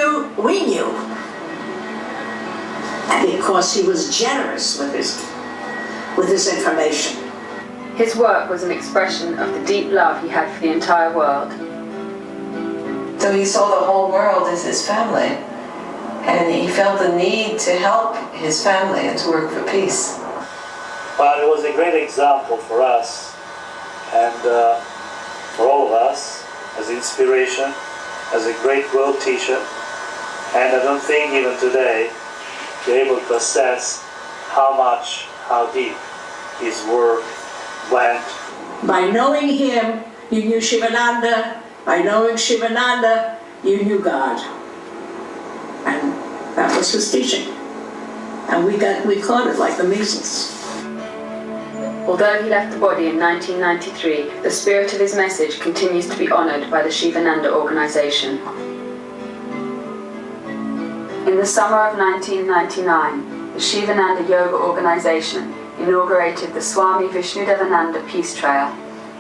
knew, we knew. And because he was generous with his information. His work was an expression of the deep love he had for the entire world. So he saw the whole world as his family, and he felt the need to help his family and to work for peace. But it was a great example for us and for all of us as inspiration, as a great world teacher. And I don't think even today you're able to assess how deep his work went. By knowing him, you knew Shivananda. By knowing Shivananda, you knew God. And that was his teaching. And we caught it like the measles. Although he left the body in 1993, the spirit of his message continues to be honoured by the Shivananda organization. In the summer of 1999, the Shivananda Yoga organization inaugurated the Swami Vishnu-devananda Peace Trail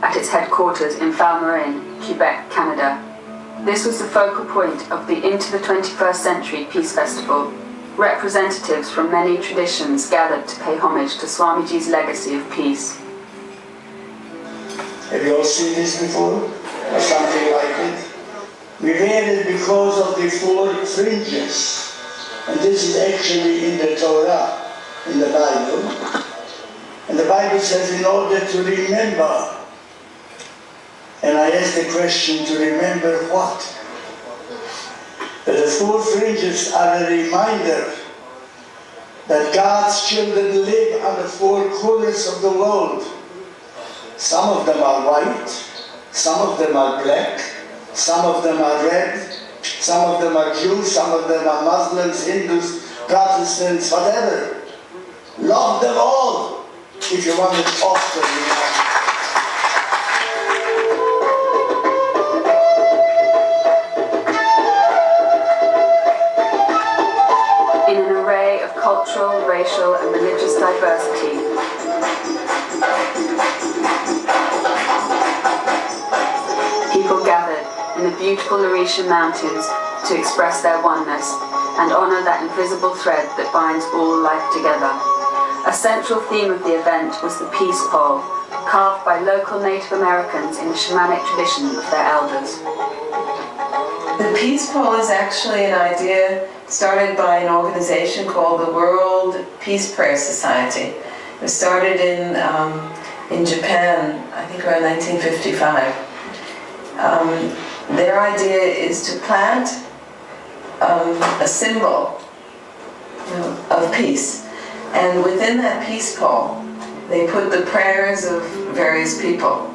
at its headquarters in Valmarin, Quebec, Canada. This was the focal point of the Into the 21st Century Peace Festival. Representatives from many traditions gathered to pay homage to Swamiji's legacy of peace. Have you all seen this before? Or something like it? We wear it because of the four fringes. And this is actually in the Torah, in the Bible. And the Bible says in order to remember. And I asked the question, to remember what? But the four fringes are a reminder that God's children live on the four corners of the world. Some of them are white, some of them are black, some of them are red, some of them are Jews, some of them are Muslims, Hindus, Protestants, whatever. Love them all if you want to talk to them. Cultural, racial and religious diversity. People gathered in the beautiful Laurentian mountains to express their oneness and honour that invisible thread that binds all life together. A central theme of the event was the peace pole, carved by local Native Americans in the shamanic tradition of their elders. The peace pole is actually an idea started by an organization called the World Peace Prayer Society. It was started in Japan, I think around 1955. Their idea is to plant a symbol of peace. And within that peace pole, they put the prayers of various people.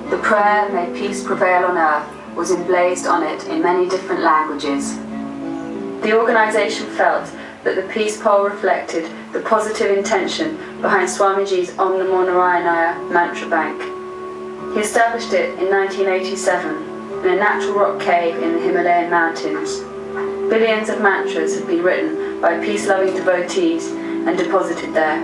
The prayer, "May peace prevail on earth," was emblazed on it in many different languages. The organisation felt that the peace pole reflected the positive intention behind Swamiji's Om Namo Narayana mantra bank. He established it in 1987 in a natural rock cave in the Himalayan mountains. Billions of mantras have been written by peace-loving devotees and deposited there.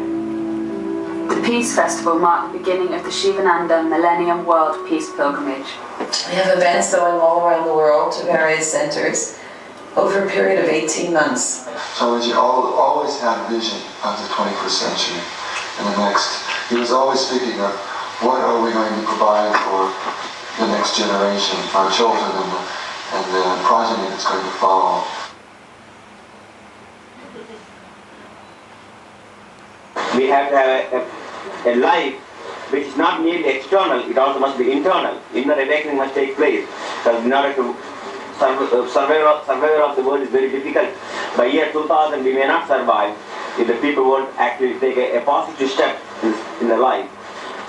The Peace Festival marked the beginning of the Shivananda Millennium World Peace Pilgrimage. We have events going all around the world to various centers over a period of 18 months. Swamiji always had a vision of the 21st century and the next. He was always speaking of what are we going to provide for the next generation, our children and the progeny that's going to follow. We have to have a life which is not merely external, it also must be internal. Inner awakening must take place. Because in order to survival of the world is very difficult. By year 2000 we may not survive if the people won't actually take a positive step in their life.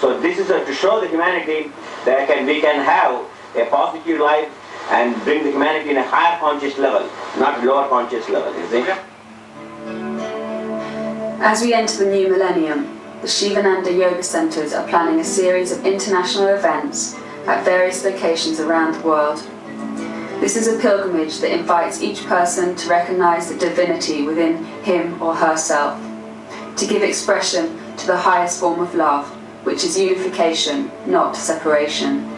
So this is to show the humanity that we can have a positive life and bring the humanity in a higher conscious level, not lower conscious level, you see? As we enter the new millennium, the Shivananda Yoga Centres are planning a series of international events at various locations around the world. This is a pilgrimage that invites each person to recognise the divinity within him or herself, to give expression to the highest form of love, which is unification, not separation.